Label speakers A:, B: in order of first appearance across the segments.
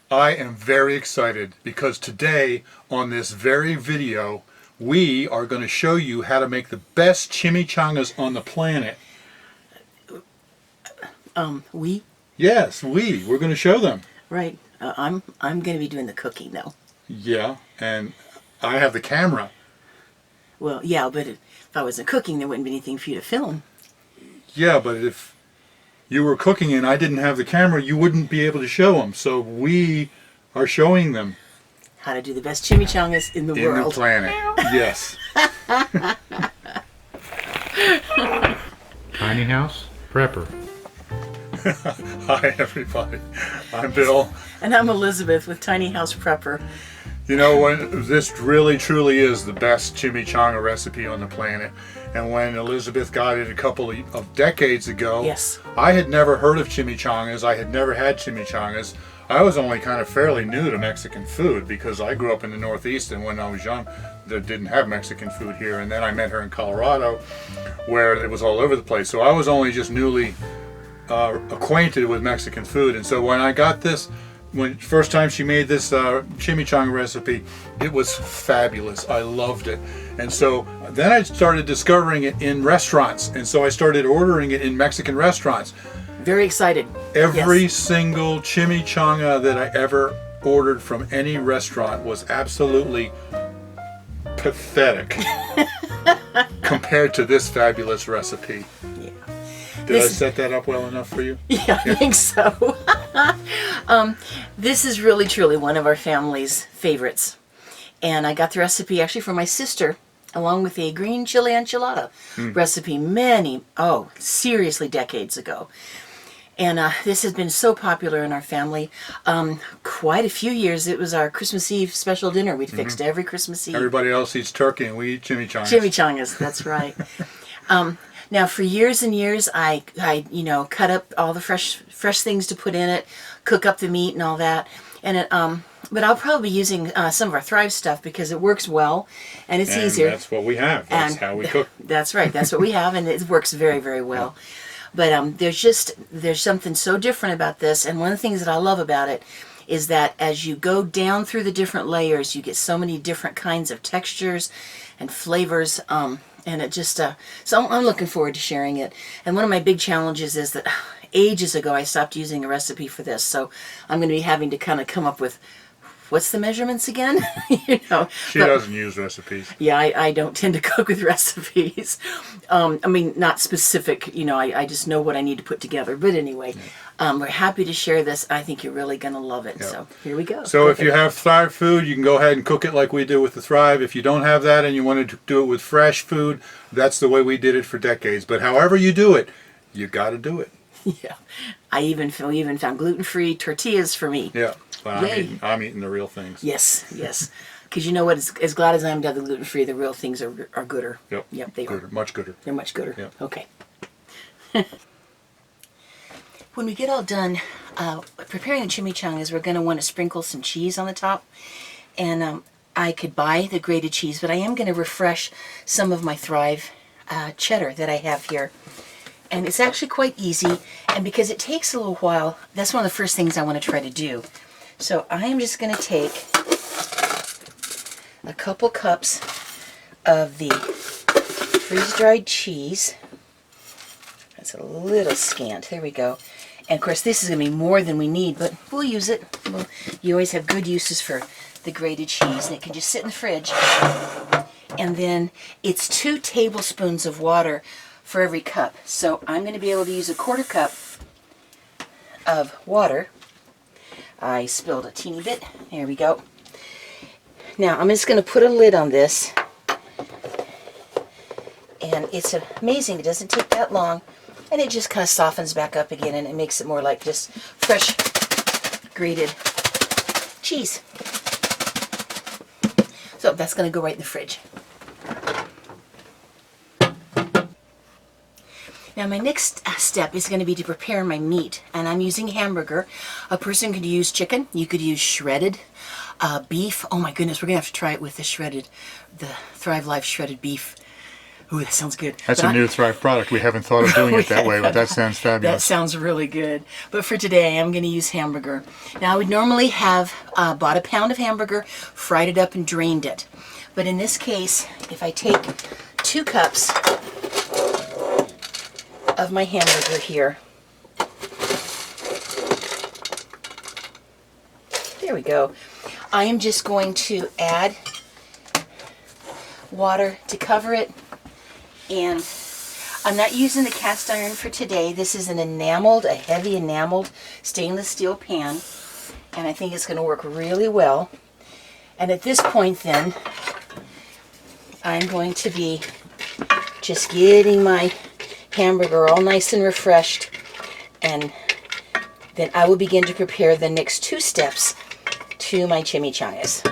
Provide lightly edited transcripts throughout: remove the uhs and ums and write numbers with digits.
A: I am very excited because today on this very video we are going to show you how to make the best chimichangas on the planet.
B: We?
A: Yes, we're going to show them.
B: Right. I'm going to be doing the cooking though.
A: Yeah, and I have the camera.
B: Well, yeah, but if I wasn't cooking, there wouldn't be anything for you to film.
A: Yeah, but if you were cooking and I didn't have the camera, you wouldn't be able to show them. So we are showing them.
B: How to do the best chimichangas in the world.
A: In the planet, yes.
C: Tiny House Prepper.
A: Hi everybody, I'm Bill.
B: And I'm Elizabeth with Tiny House Prepper.
A: You know, when this really truly is the best chimichanga recipe on the planet. And when Elizabeth got it a couple of decades ago,
B: yes,
A: I had never heard of chimichangas. I had never had chimichangas. I was only kind of fairly new to Mexican food because I grew up in the Northeast, and when I was young, they didn't have Mexican food here. And then I met her in Colorado, where it was all over the place. So I was only just newly acquainted with Mexican food. And so when I got this, when first time she made this chimichanga recipe, it was fabulous. I loved it. And so then I started discovering it in restaurants, and so I started ordering it in Mexican restaurants.
B: Very excited.
A: Every single chimichanga that I ever ordered from any restaurant was absolutely pathetic compared to this fabulous recipe.
B: Yeah.
A: Did I set that up well enough for you?
B: Yeah, I think so. This is really truly one of our family's favorites. And I got the recipe actually from my sister, along with a green chili enchilada recipe seriously decades ago. And this has been so popular in our family. Quite a few years. It was our Christmas Eve special dinner we'd fixed every Christmas Eve.
A: Everybody else eats turkey and we eat chimichangas.
B: Chimichangas, that's right. Now, for years and years, I cut up all the fresh things to put in it, cook up the meat and all that. And it, but I'll probably be using some of our Thrive stuff because it works well and it's easier.
A: That's what we have. That's how we cook.
B: That's right. That's what we have, and it works very, very well. But there's something so different about this, and one of the things that I love about it is that as you go down through the different layers, you get so many different kinds of textures and flavors. And it just, so I'm looking forward to sharing it. And one of my big challenges is that ages ago I stopped using a recipe for this. So I'm going to be having to kind of come up with, what's the measurements again?
A: She doesn't use recipes.
B: Yeah, I don't tend to cook with recipes. I mean, not specific, I just know what I need to put together. But anyway, we're happy to share this. I think you're really going to love it. Yep. So here we go.
A: So if you have Thrive food, you can go ahead and cook it like we do with the Thrive. If you don't have that and you want to do it with fresh food, that's the way we did it for decades. But however you do it, you got to do it.
B: Yeah. We even found gluten-free tortillas for me.
A: Yeah. Well, I'm eating the real things.
B: Yes. Because you know what? As glad as I am to have the gluten-free, the real things are gooder.
A: Yep,
B: they
A: gooder,
B: are.
A: Much gooder.
B: They're much gooder.
A: Yep.
B: Okay. When we get all done preparing the chimichangas, we're going to want to sprinkle some cheese on the top. And I could buy the grated cheese, but I am going to refresh some of my Thrive cheddar that I have here. And it's actually quite easy, and because it takes a little while, that's one of the first things I want to try to do. So I am just going to take a couple cups of the freeze-dried cheese. That's a little scant. There we go. And of course this is going to be more than we need, but we'll use it. You always have good uses for the grated cheese, and it can just sit in the fridge. And then it's 2 tablespoons of water for every cup. So I'm going to be able to use a 1/4 cup of water. I spilled a teeny bit. There we go. Now I'm just going to put a lid on this. And it's amazing. It doesn't take that long. And it just kind of softens back up again, and it makes it more like just fresh grated cheese. So that's going to go right in the fridge. Now my next step is going to be to prepare my meat, and I'm using hamburger. A person could use chicken, you could use shredded beef. Oh my goodness, we're going to have to try it with the Thrive Life shredded beef Ooh, that sounds good.
A: That's a new Thrive product. We haven't thought of doing it that way, but that sounds
B: That
A: fabulous.
B: sounds really good. But for today, I am going to use hamburger. Now, I would normally have bought a pound of hamburger, fried it up, and drained it. But in this case, if I take 2 cups of my hamburger here, there we go. I am just going to add water to cover it, and I'm not using the cast iron for today. This is an enameled, a heavy enameled stainless steel pan, and I think it's going to work really well. And at this point then, I'm going to be just getting my hamburger all nice and refreshed, and then I will begin to prepare the next 2 steps to my chimichangas.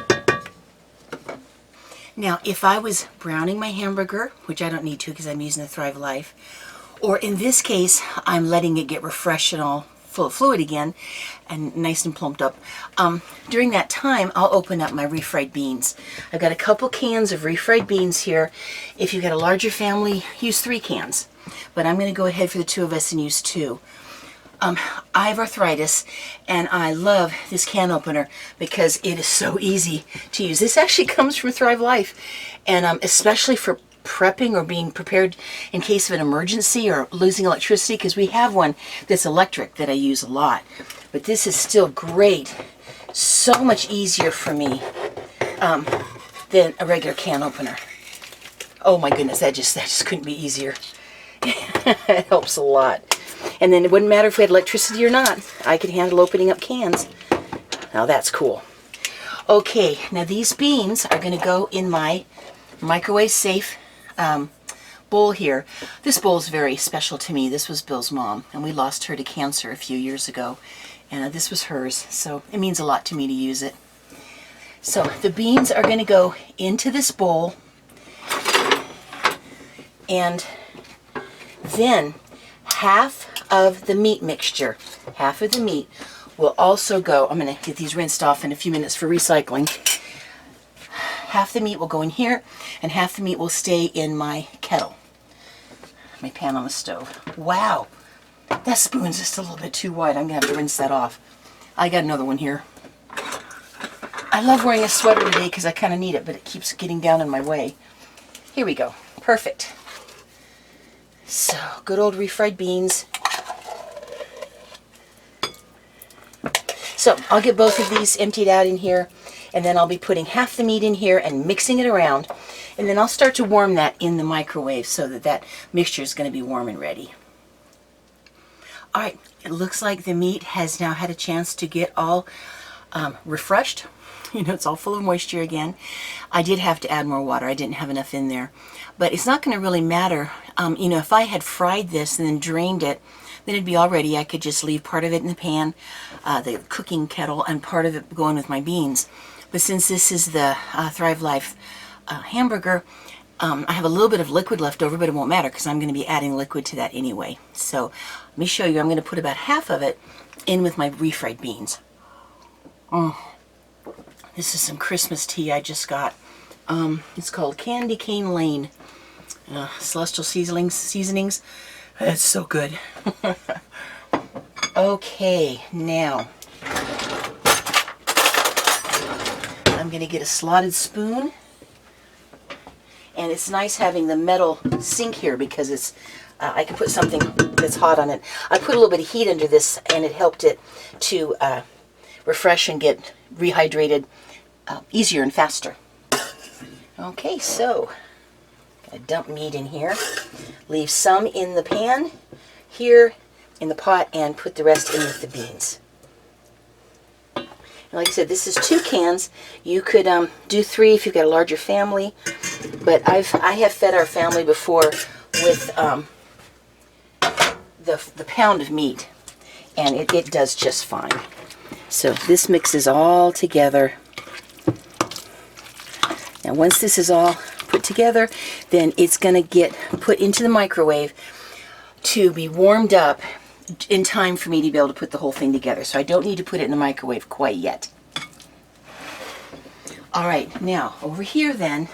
B: Now, if I was browning my hamburger, which I don't need to because I'm using the Thrive Life, or in this case, I'm letting it get refreshed and all full of fluid again and nice and plumped up, during that time, I'll open up my refried beans. I've got a couple cans of refried beans here. If you've got a larger family, use 3 cans. But I'm going to go ahead for the 2 of us and use 2. I have arthritis, and I love this can opener because it is so easy to use. This actually comes from Thrive Life, and especially for prepping or being prepared in case of an emergency or losing electricity, because we have one that's electric that I use a lot. But this is still great. So much easier for me than a regular can opener. Oh my goodness, that just couldn't be easier. It helps a lot. And then it wouldn't matter if we had electricity or not. I could handle opening up cans. Now that's cool. Okay, now these beans are going to go in my microwave safe bowl here. This bowl is very special to me. This was Bill's mom, and we lost her to cancer a few years ago. And this was hers, so it means a lot to me to use it. So the beans are going to go into this bowl, and then half of the meat mixture, half of the meat will also go, I'm going to get these rinsed off in a few minutes for recycling. Half the meat will go in here, and half the meat will stay in my kettle, my pan on the stove. Wow, that spoon's just a little bit too wide. I'm going to have to rinse that off. I got another one here. I love wearing a sweater today because I kind of need it, but it keeps getting down in my way. Here we go. Perfect. So, good old refried beans. So, I'll get both of these emptied out in here, and then I'll be putting half the meat in here and mixing it around, and then I'll start to warm that in the microwave so that that mixture is going to be warm and ready. Alright, it looks like the meat has now had a chance to get all refreshed. You know, it's all full of moisture again. I did have to add more water. I didn't have enough in there. But it's not going to really matter. You know, if I had fried this and then drained it, then it'd be all ready. I could just leave part of it in the pan, the cooking kettle, and part of it going with my beans. But since this is the Thrive Life hamburger, I have a little bit of liquid left over, but it won't matter because I'm going to be adding liquid to that anyway. So let me show you. I'm going to put about half of it in with my refried beans. This is some Christmas tea I just got. It's called Candy Cane Lane. Celestial Seasonings. It's so good. Okay, now I'm going to get a slotted spoon. And it's nice having the metal sink here because it's I can put something that's hot on it. I put a little bit of heat under this, and it helped it to refresh and get rehydrated easier and faster. Okay, so I dump meat in here, leave some in the pan here in the pot, and put the rest in with the beans. And like I said, this is 2 cans. You could do 3 if you've got a larger family, but I have fed our family before with the pound of meat, and it does just fine. So this mixes all together. Now once this is all put together, then it's going to get put into the microwave to be warmed up in time for me to be able to put the whole thing together. So I don't need to put it in the microwave quite yet. Alright, now over here then,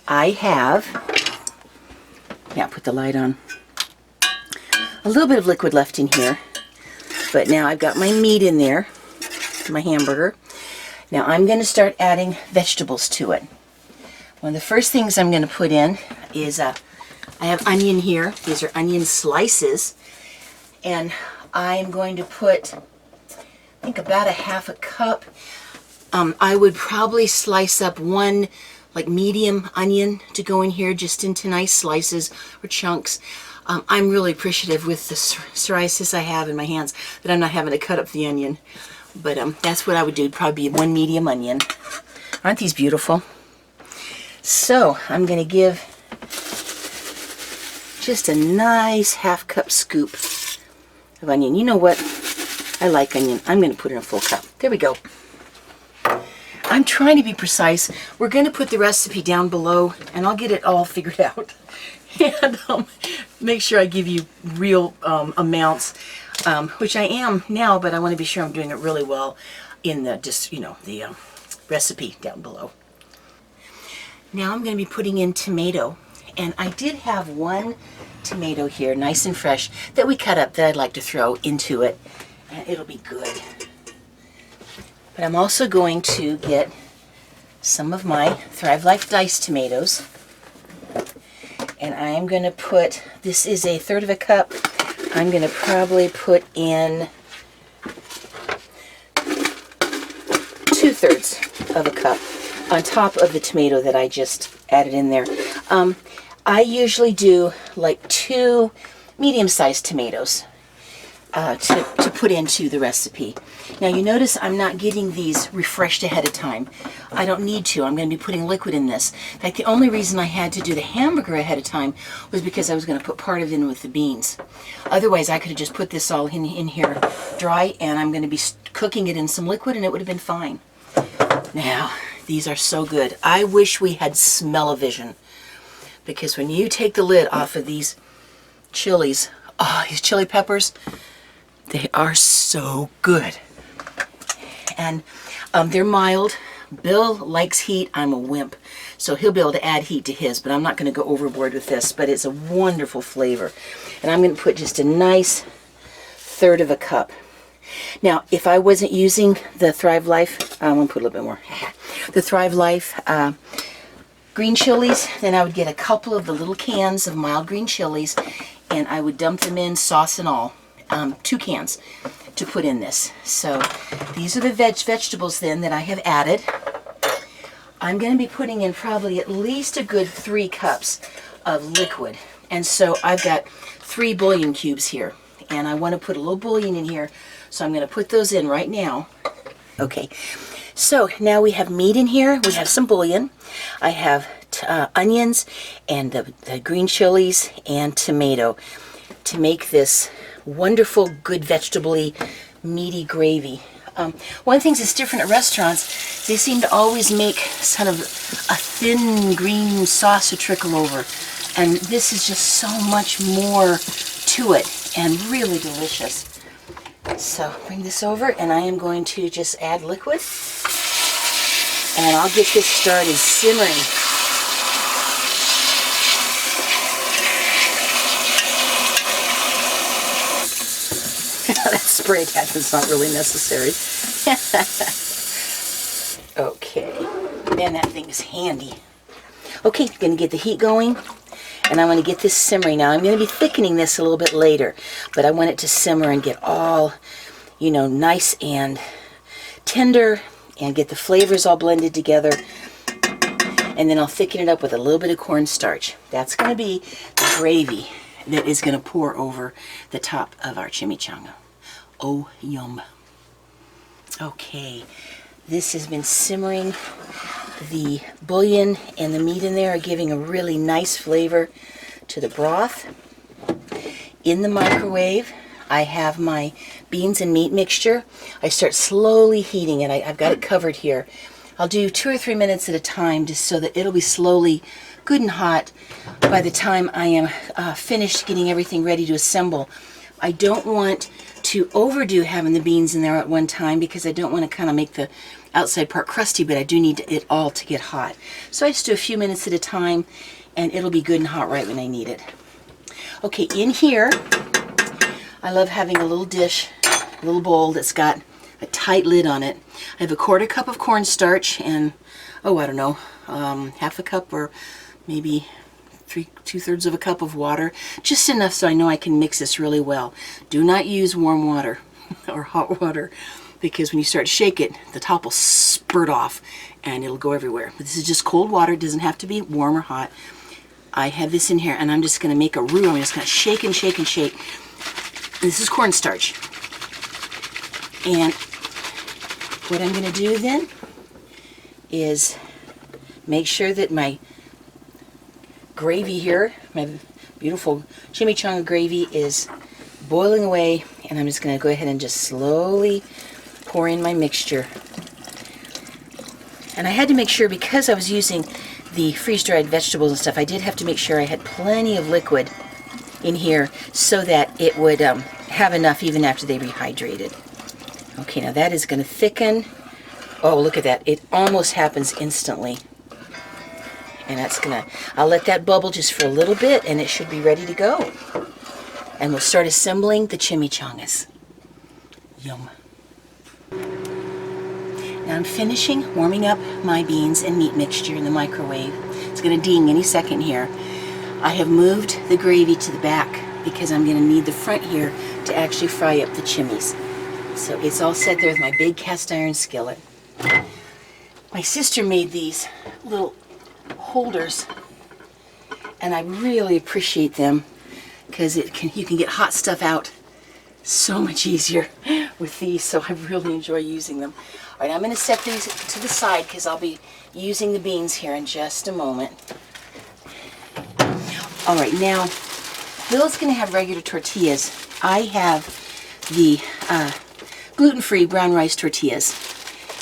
B: I have Now put the light on. A little bit of liquid left in here, but now I've got my meat in there, my hamburger. Now I'm going to start adding vegetables to it. One of the first things I'm going to put in is, I have onion here. These are onion slices. And I'm going to put, I think about a half a cup. I would probably slice up one like medium onion to go in here just into nice slices or chunks. I'm really appreciative with the psoriasis I have in my hands that I'm not having to cut up the onion. But that's what I would do, probably one medium onion. Aren't these beautiful? So I'm going to give just a nice half cup scoop of onion. You know what? I like onion. I'm going to put in a full cup. There we go. I'm trying to be precise. We're going to put the recipe down below, and I'll get it all figured out. And make sure I give you real amounts, which I am now, but I want to be sure I'm doing it really well in the the recipe down below. Now I'm going to be putting in tomato, and I did have one tomato here, nice and fresh, that we cut up that I'd like to throw into it, and it'll be good. But I'm also going to get some of my Thrive Life diced tomatoes. And I am going to put, this is a third of a cup, I'm going to probably put in 2/3 of a cup on top of the tomato that I just added in there. I usually do like 2 medium-sized tomatoes to put into the recipe. Now you notice I'm not getting these refreshed ahead of time. I don't need to. I'm going to be putting liquid in this. In fact, the only reason I had to do the hamburger ahead of time was because I was going to put part of it in with the beans. Otherwise, I could have just put this all in here dry, and I'm going to be cooking it in some liquid, and it would have been fine. Now, these are so good. I wish we had smell-o-vision, because when you take the lid off of these chilies, oh, these chili peppers, they are so good. And they're mild. Bill likes heat. I'm a wimp. So he'll be able to add heat to his, but I'm not going to go overboard with this. But it's a wonderful flavor. And I'm going to put just a nice third of a cup. Now, if I wasn't using the Thrive Life, I'm going to put a little bit more. The Thrive Life green chilies, then I would get a couple of the little cans of mild green chilies, and I would dump them in, sauce and all. 2 cans to put in this. So these are the vegetables then that I have added. I'm going to be putting in probably at least a good 3 cups of liquid. And so I've got 3 bullion cubes here. And I want to put a little bullion in here. So I'm going to put those in right now. Okay. So now we have meat in here. We have some bullion. I have onions and the green chilies and tomato to make this wonderful, good vegetable-y, meaty gravy. One of the things that's different at restaurants, they seem to always make kind of a thin green sauce to trickle over. And this is just so much more to it and really delicious. So bring this over, and I am going to just add liquid. And I'll get this started simmering. That spray attachment's not really necessary. Okay, man, that thing is handy. Okay, I'm going to get the heat going, and I want to get this simmering. Now, I'm going to be thickening this a little bit later, but I want it to simmer and get all, nice and tender, and get the flavors all blended together. And then I'll thicken it up with a little bit of cornstarch. That's going to be the gravy that is going to pour over the top of our chimichanga. Oh, yum. Okay, this has been simmering. The bullion and the meat in there are giving a really nice flavor to the broth. In the microwave, I have my beans and meat mixture. I start slowly heating it. I've got it covered here. I'll do 2 or 3 minutes at a time just so that it'll be slowly good and hot by the time I am finished getting everything ready to assemble. I don't want to overdo having the beans in there at one time because I don't want to kind of make the outside part crusty, but I do need it all to get hot. So I just do a few minutes at a time, and it'll be good and hot right when I need it. Okay, in here, I love having a little dish, a little bowl that's got a tight lid on it. I have a 1/4 cup of cornstarch and, oh, I don't know, half a cup or maybe 2/3 of a cup of water. Just enough so I know I can mix this really well. Do not use warm water or hot water, because when you start to shake it, the top will spurt off and it'll go everywhere. But this is just cold water. It doesn't have to be warm or hot. I have this in here and I'm just going to make a roux. I'm just going to shake and shake and shake. This is cornstarch. And what I'm going to do then is make sure that my gravy here, my beautiful chimichanga gravy, is boiling away, and I'm just going to go ahead and just slowly pour in my mixture. And I had to make sure, because I was using the freeze-dried vegetables and stuff, I did have to make sure I had plenty of liquid in here so that it would have enough even after they rehydrated. Okay, now that is going to thicken. Oh, look at that. It almost happens instantly. And that's going to, I'll let that bubble just for a little bit and it should be ready to go. And we'll start assembling the chimichangas. Yum. Now I'm finishing warming up my beans and meat mixture in the microwave. It's going to ding any second here. I have moved the gravy to the back because I'm going to need the front here to actually fry up the chimis. So it's all set there with my big cast iron skillet. My sister made these little holders and I really appreciate them because you can get hot stuff out so much easier with these, so I really enjoy using them. All right, I'm going to set these to the side because I'll be using the beans here in just a moment. All right, now Bill's going to have regular tortillas. I have the gluten-free brown rice tortillas.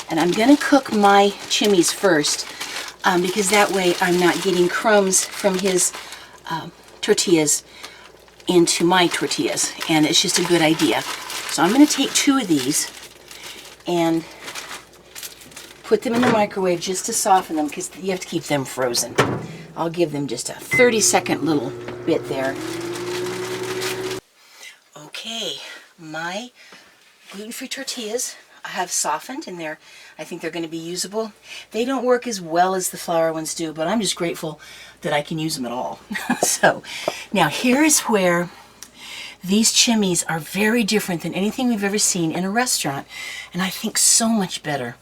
B: And I'm going to cook my chimis first because that way I'm not getting crumbs from his tortillas into my tortillas. And it's just a good idea. So I'm going to take 2 of these and put them in the microwave just to soften them because you have to keep them frozen. I'll give them just a 30-second little bit there. Okay, my gluten-free tortillas have softened and I think they're going to be usable. They don't work as well as the flour ones do, but I'm just grateful that I can use them at all. So now here is where these chimis are very different than anything we've ever seen in a restaurant, and I think so much better.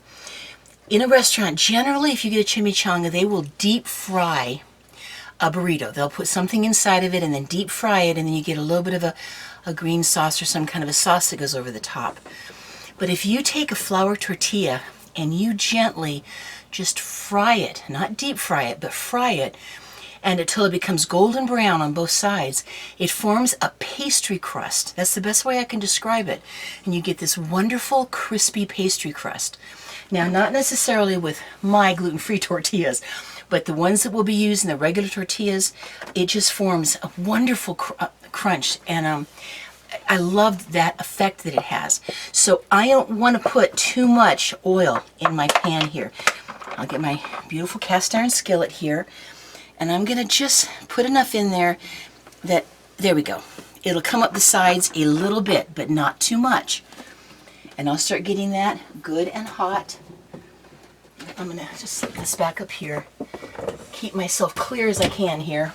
B: In a restaurant, generally if you get a chimichanga, they will deep fry a burrito. They'll put something inside of it and then deep fry it, and then you get a little bit of a green sauce or some kind of a sauce that goes over the top. But if you take a flour tortilla and you gently just fry it, not deep fry it, but fry it, and until it becomes golden brown on both sides, it forms a pastry crust. That's the best way I can describe it. And you get this wonderful crispy pastry crust. Now, not necessarily with my gluten-free tortillas, but the ones that will be used in the regular tortillas, it just forms a wonderful crunch. And I love that effect that it has. So I don't want to put too much oil in my pan here. I'll get my beautiful cast iron skillet here, and I'm going to just put enough in there that, there we go. It'll come up the sides a little bit, but not too much. And I'll start getting that good and hot. I'm going to just slip this back up here. Keep myself clear as I can here.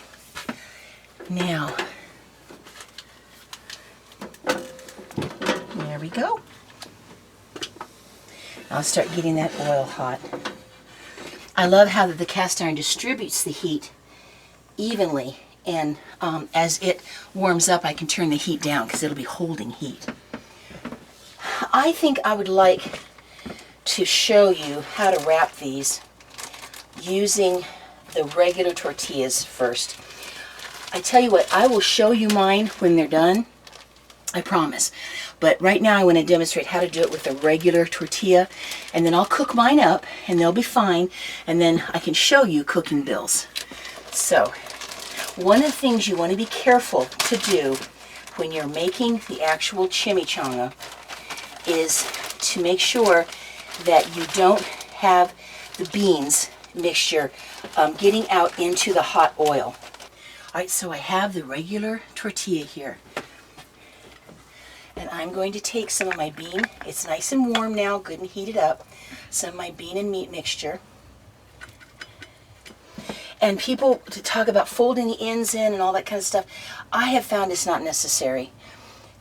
B: Now, there we go. I'll start getting that oil hot. I love how the cast iron distributes the heat evenly, and as it warms up I can turn the heat down because it'll be holding heat. I think I would like to show you how to wrap these using the regular tortillas first. I tell you what, I will show you mine when they're done, I promise. But right now I want to demonstrate how to do it with a regular tortilla, and then I'll cook mine up and they'll be fine, and then I can show you cooking Bill's. So, one of the things you want to be careful to do when you're making the actual chimichanga is to make sure that you don't have the beans mixture getting out into the hot oil. Alright, so I have the regular tortilla here. And I'm going to take some of my bean, it's nice and warm now, good and heated up, some of my bean and meat mixture. And people to talk about folding the ends in and all that kind of stuff, I have found it's not necessary.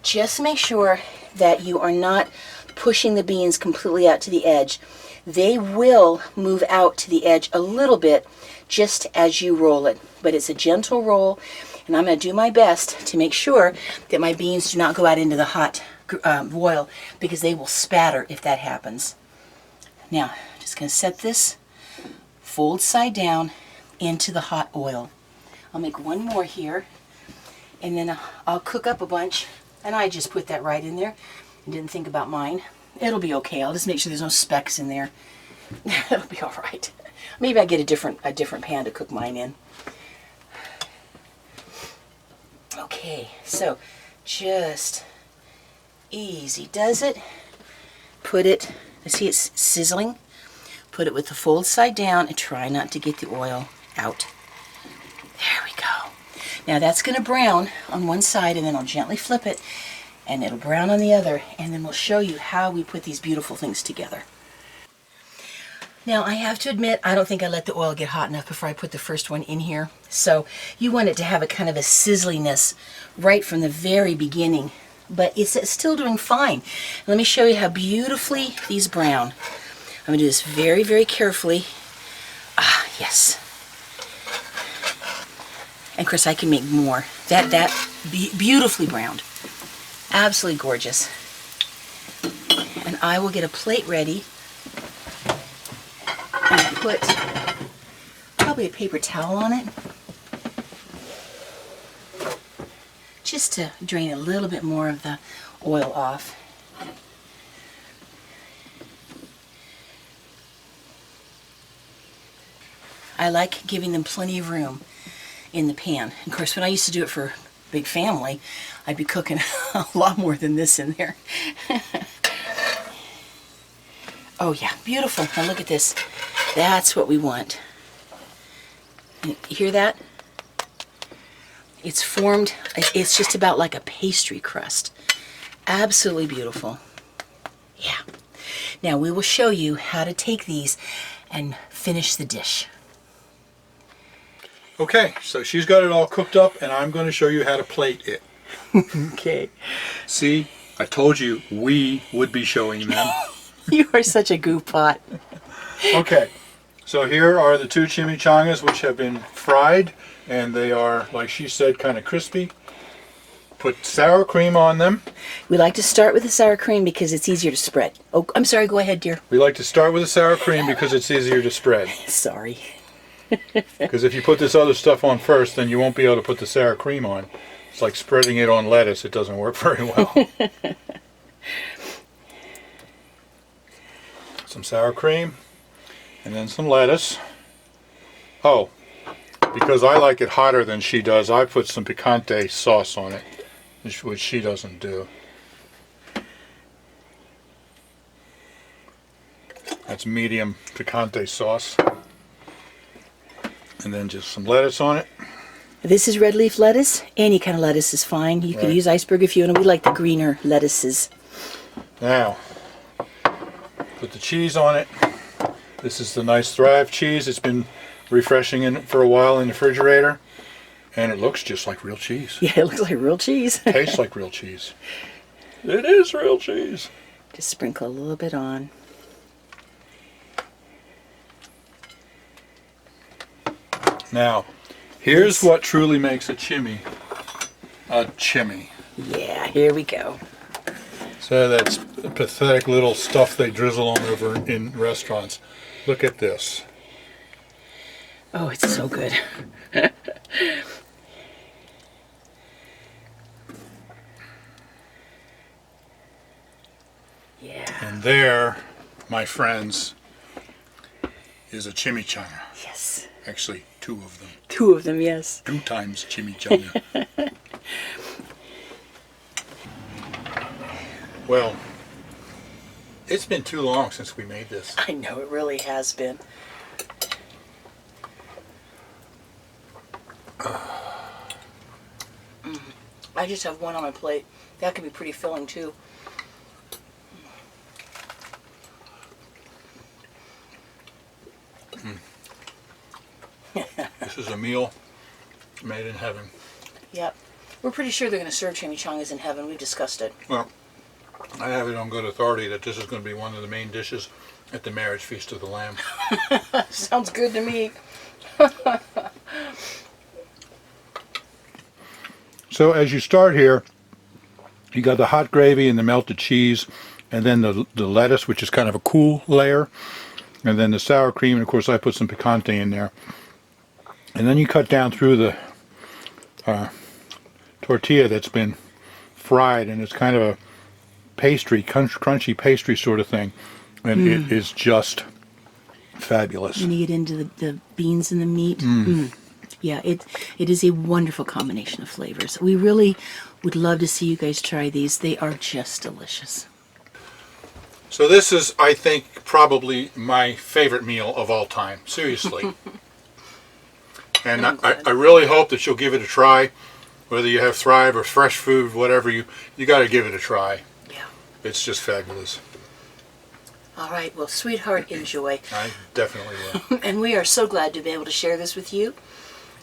B: Just make sure that you are not pushing the beans completely out to the edge. They will move out to the edge a little bit just as you roll it, but it's a gentle roll, and I'm going to do my best to make sure that my beans do not go out into the hot oil, because they will spatter if that happens. Now, just going to set this fold side down into the hot oil. I'll make one more here, and then I'll cook up a bunch, and I just put that right in there and didn't think about mine. It'll be okay. I'll just make sure there's no specks in there. It'll be all right. Maybe I get a different pan to cook mine in. Okay, so just easy does it. Put it, see it's sizzling? Put it with the fold side down and try not to get the oil out. There we go. Now that's going to brown on one side, and then I'll gently flip it and it'll brown on the other, and then we'll show you how we put these beautiful things together. Now I have to admit, I don't think I let the oil get hot enough before I put the first one in here. So you want it to have a kind of a sizzliness right from the very beginning, but it's still doing fine. Let me show you how beautifully these brown. I'm going to do this very, very carefully. Ah, yes. And of course I can make more. That beautifully browned. Absolutely gorgeous. And I will get a plate ready and put probably a paper towel on it, just to drain a little bit more of the oil off. I like giving them plenty of room in the pan. Of course, when I used to do it for a big family, I'd be cooking a lot more than this in there. Oh yeah, beautiful. Now look at this. That's what we want. You hear that? It's formed, it's just about like a pastry crust. Absolutely beautiful. Yeah. Now we will show you how to take these and finish the dish.
A: Okay, so she's got it all cooked up, and I'm going to show you how to plate it.
B: Okay.
A: See, I told you we would be showing them.
B: You are such a goof pot.
A: Okay, so here are the two chimichangas, which have been fried, and they are, like she said, kind of crispy. Put sour cream on them.
B: We like to start with the sour cream because it's easier to spread. Oh, I'm sorry, go ahead, dear.
A: We like to start with the sour cream because it's easier to spread.
B: Sorry.
A: Because if you put this other stuff on first, then you won't be able to put the sour cream on. It's like spreading it on lettuce. It doesn't work very well. Some sour cream, and then some lettuce. Oh, because I like it hotter than she does, I put some picante sauce on it, which she doesn't do. That's medium picante sauce. And then just some lettuce on it.
B: This is red leaf lettuce. Any kind of lettuce is fine. You could use iceberg if you want. We like the greener lettuces.
A: Now, put the cheese on it. This is the nice Thrive cheese. It's been refreshing in for a while in the refrigerator. And it looks just like real cheese.
B: Yeah, it looks like real cheese.
A: Tastes like real cheese. It is real cheese.
B: Just sprinkle a little bit on.
A: Now, here's what truly makes a chimi a chimi.
B: Yeah, here we go.
A: So that's pathetic little stuff they drizzle on over in restaurants. Look at this.
B: Oh, it's so good. Yeah.
A: And there, my friends, is a chimichanga.
B: Yes.
A: Actually, two of them.
B: Two of them, yes.
A: 2 times chimichanga. Well, it's been too long since we made this.
B: I know, it really has been. I just have one on my plate. That can be pretty filling too.
A: This is a meal made in heaven.
B: Yep. We're pretty sure they're going to serve chimichangas in heaven. We discussed it.
A: Well, I have it on good authority that this is going to be one of the main dishes at the marriage feast of the Lamb.
B: Sounds good to me.
A: So as you start here, you got the hot gravy and the melted cheese, and then the lettuce, which is kind of a cool layer, and then the sour cream, and of course I put some picante in there. And then you cut down through the tortilla that's been fried, and it's kind of a pastry, crunchy pastry sort of thing, and it is just fabulous.
B: And you get into the beans and the meat. Yeah, it is a wonderful combination of flavors. We really would love to see you guys try these. They are just delicious.
A: So this is, I think, probably my favorite meal of all time. Seriously. And I really hope that you'll give it a try. Whether you have Thrive or fresh food, whatever, you got to give it a try.
B: Yeah.
A: It's just fabulous.
B: All right, well, sweetheart, enjoy.
A: I definitely will.
B: And we are so glad to be able to share this with you.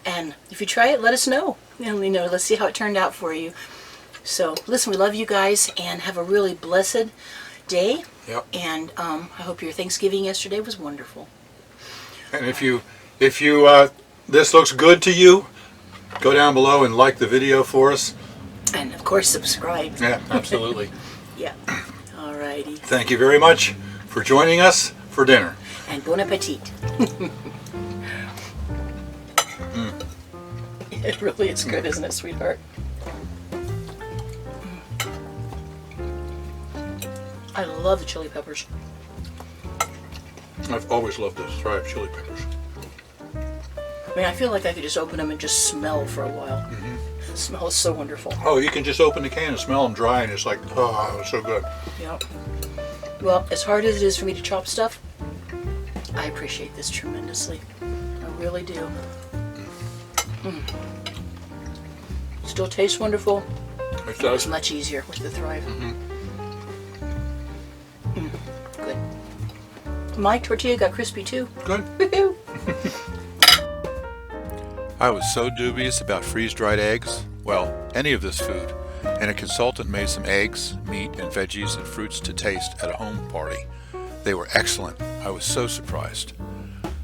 B: And if you try it, let us know. And let's see how it turned out for you. So, listen, we love you guys, and have a really blessed day.
A: Yep.
B: And I hope your Thanksgiving yesterday was wonderful.
A: And if you this looks good to you, go down below and like the video for us.
B: And of course, subscribe.
A: Yeah, absolutely.
B: Yeah. All righty.
A: Thank you very much for joining us for dinner.
B: And bon appetit. It really is good, isn't it, sweetheart? I love the chili peppers.
A: I've always loved this Thrive chili peppers.
B: I mean, I feel like I could just open them and just smell for a while. The smell is so wonderful.
A: Oh, you can just open the can and smell them dry, and it's like, oh, it's so good.
B: Yep. Well, as hard as it is for me to chop stuff, I appreciate this tremendously. I really do. Still tastes wonderful.
A: It does.
B: It's much easier with the Thrive. Good. My tortilla got crispy too.
A: Good.
B: Woohoo!
C: I was so dubious about freeze-dried eggs, well, any of this food, and a consultant made some eggs, meat, and veggies and fruits to taste at a home party. They were excellent. I was so surprised.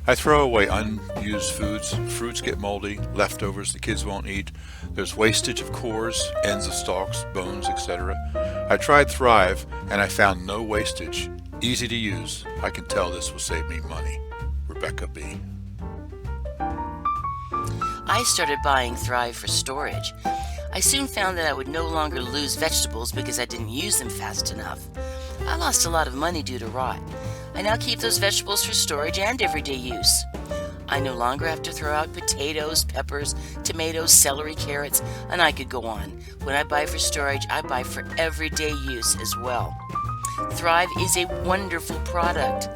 C: I throw away unused foods. Fruits get moldy, leftovers the kids won't eat. There's wastage of cores, ends of stalks, bones, etc. I tried Thrive, and I found no wastage. Easy to use. I can tell this will save me money. Rebecca B.
D: I started buying Thrive for storage. I soon found that I would no longer lose vegetables because I didn't use them fast enough. I lost a lot of money due to rot. I now keep those vegetables for storage and everyday use. I no longer have to throw out potatoes, peppers, tomatoes, celery, carrots, and I could go on. When I buy for storage, I buy for everyday use as well. Thrive is a wonderful product.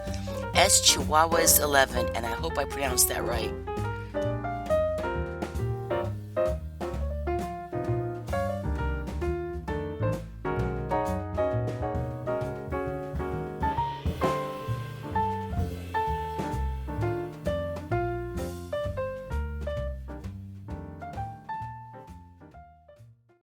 D: Schihuahuas 11, and I hope I pronounced that right.